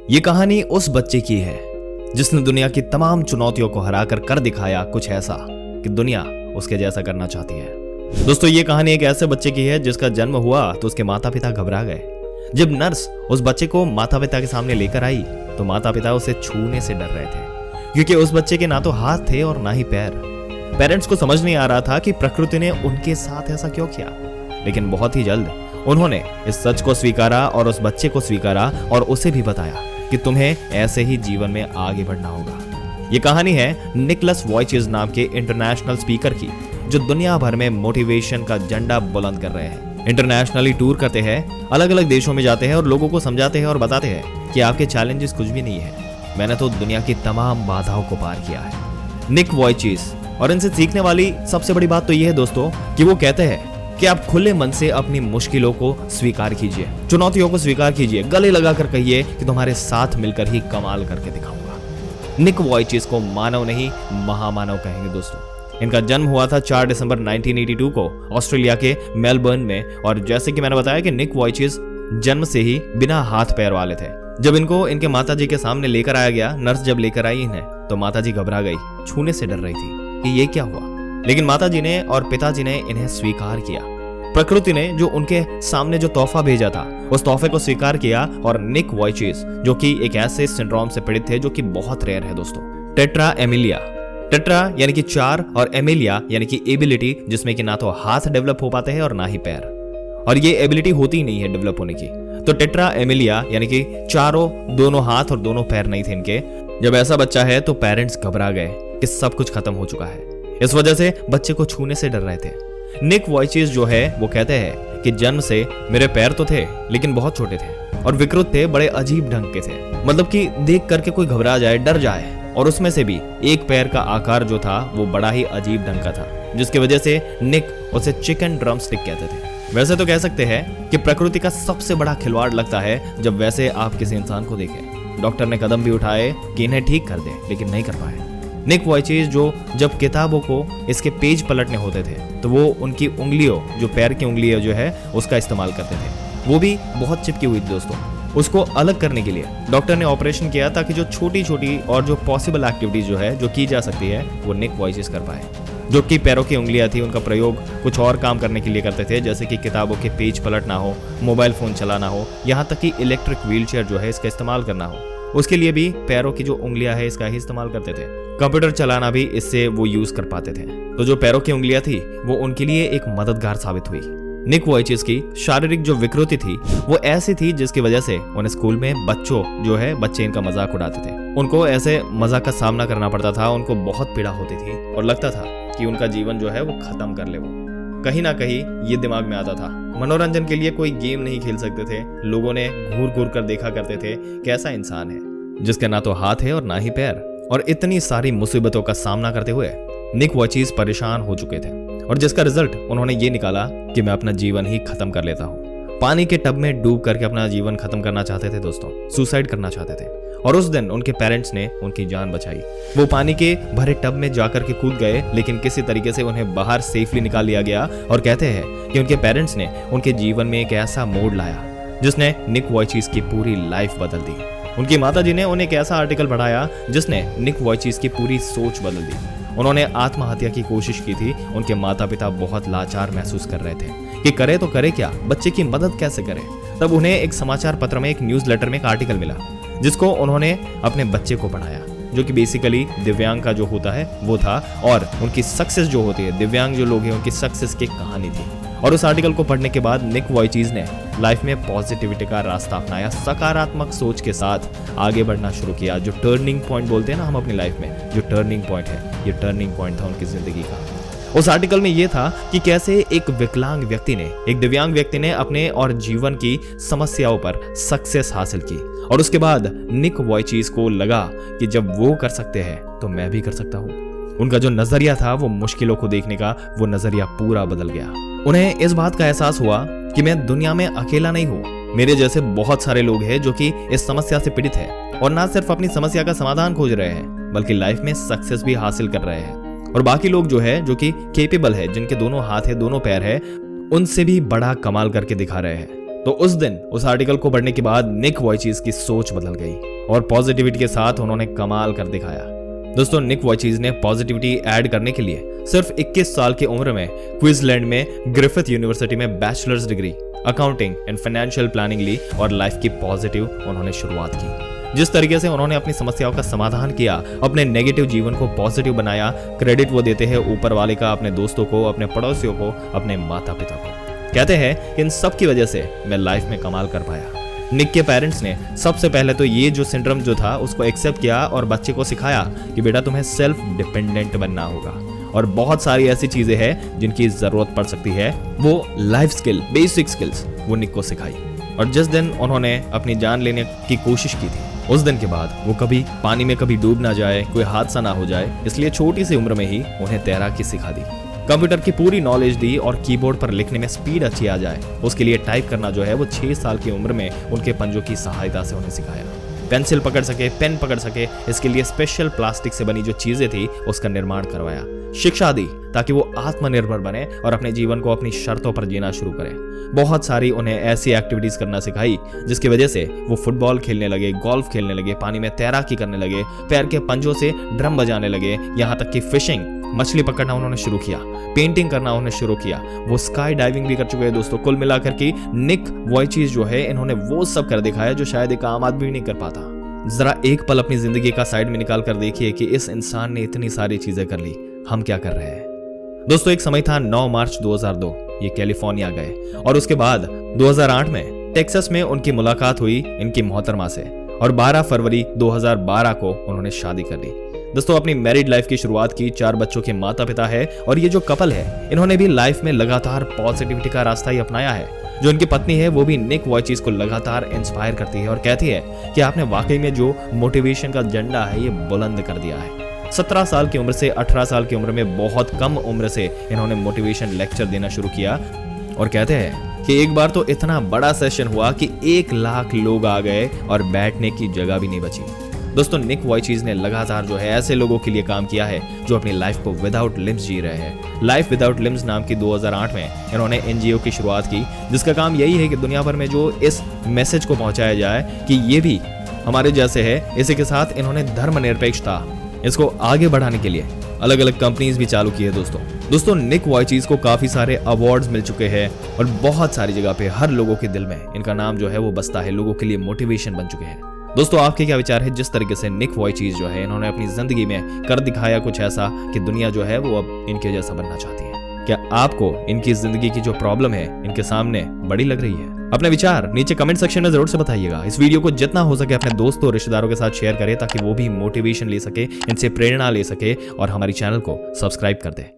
ये कहानी उस बच्चे की है जिसने दुनिया की तमाम चुनौतियों को हराकर कर दिखाया कुछ ऐसा कि दुनिया उसके जैसा करना चाहती है। दोस्तों, ये कहानी एक ऐसे बच्चे की है जिसका जन्म हुआ तो उसके माता पिता घबरा गए। जब नर्स उस बच्चे को माता पिता के सामने लेकर आई तो माता पिता उसे छूने से डर रहे थे, क्योंकि उस बच्चे के ना तो हाथ थे और ना ही पैर। पेरेंट्स को समझ नहीं आ रहा था कि प्रकृति ने उनके साथ ऐसा क्यों किया, लेकिन बहुत ही जल्द उन्होंने इस सच को स्वीकारा और उस बच्चे को स्वीकारा और उसे भी बताया कि तुम्हें ऐसे ही जीवन में आगे बढ़ना होगा। ये कहानी है निकोलस वॉयचिस नाम के इंटरनेशनल स्पीकर की, जो दुनिया भर में मोटिवेशन का झंडा बुलंद कर रहे हैं। इंटरनेशनली टूर करते हैं, अलग अलग देशों में जाते हैं और लोगों को समझाते हैं और बताते हैं कि आपके चैलेंजेस कुछ भी नहीं है, मैंने तो दुनिया की तमाम बाधाओं को पार किया है। निक वॉयचिस, और इनसे सीखने वाली सबसे बड़ी बात तो यह है दोस्तों कि वो कहते हैं कि आप खुले मन से अपनी मुश्किलों को स्वीकार कीजिए, चुनौतियों को स्वीकार कीजिए, गले लगाकर कहिए कि तुम्हारे साथ मिलकर ही कमाल करके दिखाऊंगा। निक वॉयचिस को मानव नहीं महामानव कहेंगे दोस्तों। इनका जन्म हुआ था 4 दिसंबर 1982 को ऑस्ट्रेलिया के मेलबर्न में, और जैसे कि मैंने बताया कि निक वॉयचिस जन्म से ही बिना हाथ पैर वाले थे। जब इनको इनके माताजी के सामने लेकर आया गया, नर्स जब लेकर आई इन्हें, तो माताजी घबरा गई, छूने से डर रही थी कि ये क्या हुआ। लेकिन माताजी ने और पिताजी ने इन्हें स्वीकार किया। प्रकृति ने जो उनके सामने जो तोहफा भेजा था उस तोहफे को स्वीकार किया, और निक वॉयचिस जो कि एक ऐसे सिंड्रोम से पीड़ित थे जो कि बहुत रेयर है दोस्तों, टेट्रा एमिलिया। टेट्रा यानी कि 4 और एमिलिया यानी कि एबिलिटी, जिसमें कि ना तो हाथ डेवलप हो पाते हैं और ना ही पैर, और ये एबिलिटी होती ही नहीं है डेवलप होने की। तो टेट्रा एमिलिया यानी कि चारों, दोनों हाथ और दोनों पैर नहीं थे इनके। जब ऐसा बच्चा है तो पेरेंट्स घबरा गए कि सब कुछ खत्म हो चुका है। इस वजह से बच्चे को छूने से डर रहे थे। निक वॉयचिस जो है वो कहते हैं कि जन्म से मेरे पैर तो थे लेकिन बहुत छोटे थे और विकृत थे, बड़े अजीब ढंग के थे, मतलब कि देख करके कोई घबरा जाए, डर जाए। और उसमें से भी एक पैर का आकार जो था वो बड़ा ही अजीब ढंग का था, जिसकी वजह से निक उसे चिकन ड्रमस्टिक कहते थे। वैसे तो कह सकते हैं कि प्रकृति का सबसे बड़ा खिलवाड़ लगता है जब वैसे आप किसी इंसान को देखें। डॉक्टर ने कदम भी उठाए कि इन्हें ठीक कर दे, लेकिन नहीं कर पाए। निक वॉयचिस जो जब किताबों को इसके पेज पलटने होते थे तो वो उनकी उंगलियों, जो पैर की उंगलियां जो है उसका इस्तेमाल करते थे। वो भी बहुत चिपकी हुई थी दोस्तों। उसको अलग करने के लिए डॉक्टर ने ऑपरेशन किया ताकि जो छोटी छोटी और जो पॉसिबल एक्टिविटीज जो है जो की जा सकती है वो निक वॉयचिस कर पाए। जो कि पैरों की उंगलियां थी उनका प्रयोग कुछ और काम करने के लिए करते थे, जैसे कि किताबों के पेज पलटना हो, मोबाइल फोन चलाना हो, यहाँ तक कि इलेक्ट्रिक व्हीलचेयर जो है इसका इस्तेमाल करना हो, उसके लिए भी पैरों की जो उंगलियां है इसका ही इस्तेमाल करते थे। कंप्यूटर चलाना भी इससे वो यूज कर पाते थे। तो जो पैरों की उंगलियां थी वो उनके लिए एक मददगार साबित हुई। निक वॉयचिस की शारीरिक जो विकृति थी वो ऐसी थी जिसकी वजह से उन्हें स्कूल में बच्चे इनका मजाक उड़ाते थे। उनको ऐसे मजाक का सामना करना पड़ता था, उनको बहुत पीड़ा होती थी और लगता था कि उनका जीवन जो है वो खत्म कर ले। वो कहीं ना कहीं ये दिमाग में आता था। मनोरंजन के लिए कोई गेम नहीं खेल सकते थे। लोगों ने घूर घूर कर देखा करते थे कैसा इंसान है जिसके ना तो हाथ है और ना ही पैर। और इतनी सारी मुसीबतों का सामना करते हुए निक वॉयचिस परेशान हो चुके थे, और जिसका रिजल्ट उन्होंने ये निकाला कि मैं अपना जीवन ही खत्म कर लेता हूँ। पानी के टब में डूब करके अपना जीवन खत्म करना चाहते थे दोस्तों, सुसाइड करना चाहते थे। और उस दिन उनके पेरेंट्स ने उनकी जान बचाई। वो पानी के भरे टब में जाकर के कूद गए, लेकिन किसी तरीके से उन्हें बाहर सेफली निकाल लिया गया। और कहते हैं कि उनके पेरेंट्स ने उनके जीवन में एक ऐसा मोड़ लाया जिसने निक वॉयचिस की पूरी लाइफ बदल दी। उनकी माताजी ने उन्हें एक ऐसा आर्टिकल पढ़ाया जिसने निक वॉयचिस की पूरी सोच बदल दी। उन्होंने आत्महत्या की कोशिश की थी। उनके माता पिता बहुत लाचार महसूस कर रहे थे कि करे तो करे क्या, बच्चे की मदद कैसे करें। तब उन्हें एक समाचार पत्र में, एक न्यूज लेटर में एक आर्टिकल मिला जिसको उन्होंने अपने बच्चे को पढ़ाया, जो कि बेसिकली दिव्यांग का जो होता है वो था, और उनकी सक्सेस जो होती है, दिव्यांग जो लोग हैं उनकी सक्सेस की कहानी थी। और उस आर्टिकल को पढ़ने के बाद निक वॉयचिस ने लाइफ में पॉजिटिविटी का रास्ता अपनाया, सकारात्मक सोच के साथ आगे बढ़ना शुरू किया। जो टर्निंग पॉइंट बोलते हैं ना हम अपनी लाइफ में, जो टर्निंग पॉइंट है, ये टर्निंग पॉइंट था उनकी जिंदगी का। उस आर्टिकल में ये था कि कैसे एक विकलांग व्यक्ति ने, एक दिव्यांग व्यक्ति ने अपने और जीवन की समस्याओं पर सक्सेस हासिल की। और उसके बाद निक वॉयचिस को लगा कि जब वो कर सकते हैं तो मैं भी कर सकता हूँ। उनका जो नजरिया था वो मुश्किलों को देखने का, वो नजरिया पूरा बदल गया। उन्हें इस बात का एहसास हुआ कि मैं दुनिया में अकेला नहीं हूँ, मेरे जैसे बहुत सारे लोग हैं जो कि इस समस्या से पीड़ित है, और ना सिर्फ अपनी समस्या का समाधान खोज रहे हैं बल्कि लाइफ में सक्सेस भी हासिल कर रहे हैं। और बाकी लोग जो है, जो कि केपेबल है, जिनके दोनों हाथ है, दोनों पैर है, उनसे भी बड़ा कमाल करके दिखा रहे हैं। तो उस दिन उस आर्टिकल को पढ़ने के बाद निक वॉयचिस की सोच बदल गई और पॉजिटिविटी के साथ उन्होंने कमाल कर दिखाया। दोस्तों निक वॉयचिज ने पॉजिटिविटी ऐड करने के लिए सिर्फ 21 साल की उम्र में क्वींसलैंड में ग्रिफिथ यूनिवर्सिटी में bachelors degree accounting and financial planning ली और लाइफ की पॉजिटिव उन्होंने शुरुआत की। जिस तरीके से उन्होंने अपनी समस्याओं का समाधान किया, अपने नेगेटिव जीवन को पॉजिटिव बनाया, क्रेडिट वो देते हैं ऊपर वाले का, अपने दोस्तों को, अपने पड़ोसियों को, अपने माता पिता को। कहते हैं इन सब की वजह से मैं लाइफ में कमाल कर पाया। निक के पेरेंट्स ने सबसे पहले तो ये जो सिंड्रोम जो था उसको एक्सेप्ट किया और बच्चे को सिखाया कि बेटा तुम्हें सेल्फ डिपेंडेंट बनना होगा और बहुत सारी ऐसी चीजें हैं जिनकी जरूरत पड़ सकती है। वो लाइफ स्किल, बेसिक स्किल्स वो निक को सिखाई। और जिस दिन उन्होंने अपनी जान लेने की कोशिश की थी, उस दिन के बाद वो कभी पानी में कभी डूब ना जाए, कोई हादसा ना हो जाए, इसलिए छोटी सी उम्र में ही उन्हें तैराकी सिखा दी। कंप्यूटर की पूरी नॉलेज दी और कीबोर्ड पर लिखने में स्पीड अच्छी आ जाए, उसके लिए टाइप करना जो है वो 6 साल की उम्र में उनके पंजों की सहायता से उन्हें सिखाया। पेंसिल पकड़ सके, पेन पकड़ सके, इसके लिए स्पेशल प्लास्टिक से बनी जो चीजें थी उसका निर्माण करवाया। शिक्षा दी ताकि वो आत्मनिर्भर बने और अपने जीवन को अपनी शर्तों पर जीना शुरू करें। बहुत सारी उन्हें ऐसी एक्टिविटीज करना सिखाई जिसकी वजह से वो फुटबॉल खेलने लगे, गोल्फ खेलने लगे, पानी में तैराकी करने लगे, पैर के पंजों से ड्रम बजाने लगे, यहाँ तक कि फिशिंग, मछली पकड़ना उन्होंने शुरू किया, पेंटिंग करना उन्होंने शुरू किया, वो स्काई डाइविंग भी कर चुके हैं। दोस्तों कुल मिलाकर के निक वॉयचिज जो है इन्होंने वो सब कर दिखाया जो शायद एक आम आदमी नहीं कर पाता। जरा एक पल अपनी जिंदगी का साइड में निकाल कर देखिए कि इस इंसान ने इतनी सारी चीजें कर ली, हम क्या कर रहे हैं। दोस्तों एक समय था 9 मार्च 2002, ये कैलिफोर्निया गए और उसके बाद 2008 में टेक्सास में उनकी मुलाकात हुई इनकी मोहतरमा से और 12 फरवरी 2012 को उन्होंने शादी कर ली। दोस्तों अपनी मैरिड लाइफ की शुरुआत की, 4 बच्चों के माता पिता है और ये जो कपल है इन्होंने भी लाइफ में लगातार पॉजिटिविटी का रास्ता ही अपनाया है। जो इनकी पत्नी है वो भी निक वॉयचिज को लगातार इंस्पायर करती है और कहती है कि आपने वाकई में जो मोटिवेशन का झंडा है ये बुलंद कर दिया है। 17 साल की उम्र से 18 साल की उम्र में बहुत कम उम्र से इन्होंने मोटिवेशन लेक्चर देना शुरू किया और कहते हैं कि एक बार तो इतना बड़ा सेशन हुआ कि 1 लाख लोग आ गए और बैठने की जगह भी नहीं बची। दोस्तों निक वॉयचिज ने लगातार जो है ऐसे लोगों के लिए काम किया है जो अपनी लाइफ को विदाउट लिम्स जी रहे हैं। लाइफ विदाउट लिम्स नाम की 2008 में इन्होंने एनजीओ की शुरुआत की जिसका काम यही है कि दुनिया भर में जो इस मैसेज को पहुंचाया जाए कि ये भी हमारे जैसे है। इसी के साथ इन्होंने धर्मनिरपेक्षता इसको आगे बढ़ाने के लिए अलग अलग कंपनीज भी चालू की है। दोस्तों निक वॉयचिज को काफी सारे अवार्ड्स मिल चुके हैं और बहुत सारी जगह पे हर लोगों के दिल में इनका नाम जो है वो बसता है, लोगों के लिए मोटिवेशन बन चुके हैं। दोस्तों आपके क्या विचार है जिस तरीके से निक वॉयचिज जो है इन्होंने अपनी जिंदगी में कर दिखाया कुछ ऐसा कि दुनिया जो है वो अब इनके जैसा बनना चाहती है। क्या आपको इनकी जिंदगी की जो प्रॉब्लम है इनके सामने बड़ी लग रही है? अपने विचार नीचे कमेंट सेक्शन में जरूर से बताइएगा। इस वीडियो को जितना हो सके अपने दोस्तों और रिश्तेदारों के साथ शेयर करें ताकि वो भी मोटिवेशन ले सके, इनसे प्रेरणा ले सके और हमारी चैनल को सब्सक्राइब कर दे।